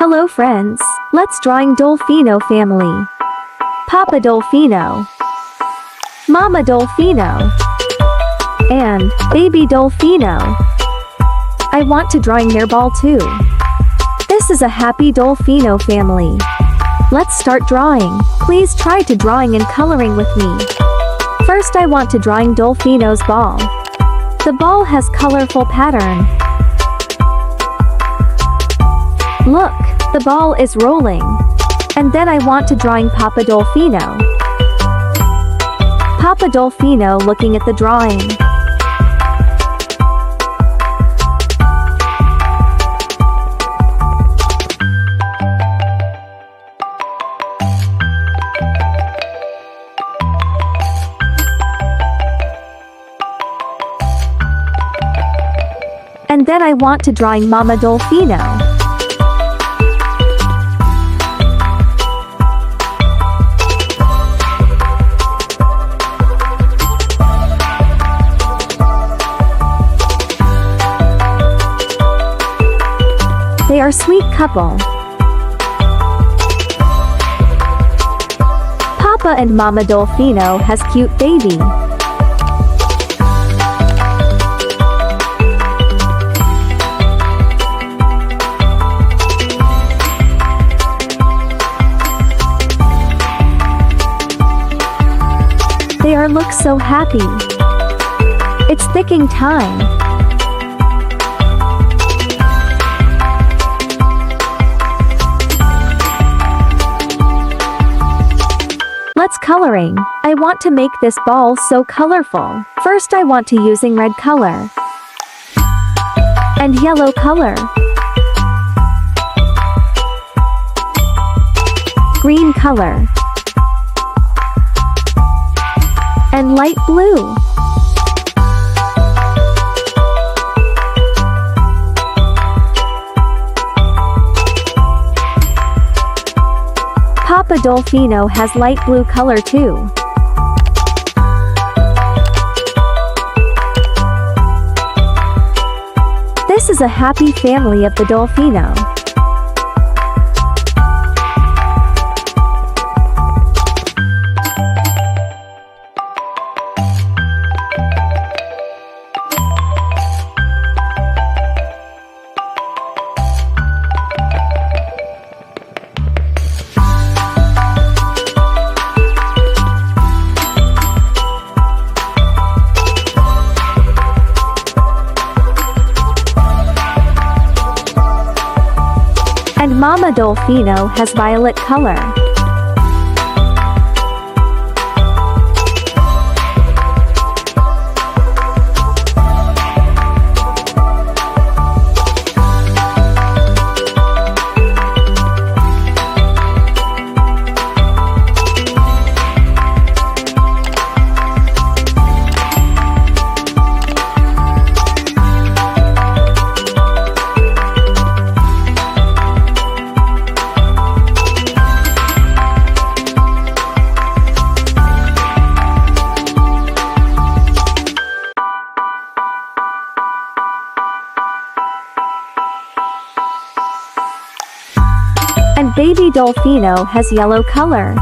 Hello friends, let's drawing Dolphino family. Papa Dolphino, Mama Dolphino, and Baby Dolphino. I want to drawing their ball too. This is a happy Dolphino family. Let's start drawing. Please try to drawing and coloring with me. First I want to drawing Dolphino's ball. The ball has colorful pattern. Look, the ball is rolling. And then I want to drawing Papa Dolphino. Papa Dolphino looking at the drawing. And then I want to drawing Mama Dolphino. They are sweet couple. Papa and Mama Dolphino has cute baby. They are look so happy. It's thicking time. Let's coloring. I want to make this ball so colorful. First I want to using red color and yellow color, green color, and light blue. Papa Dolphino has light blue color too. This is a happy family of the Dolphino. And Mama Dolphino has violet color. And Baby Dolphino has yellow color.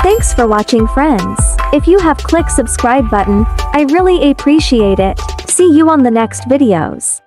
Thanks for watching friends. If you have click subscribe button, I really appreciate it. See you on the next videos.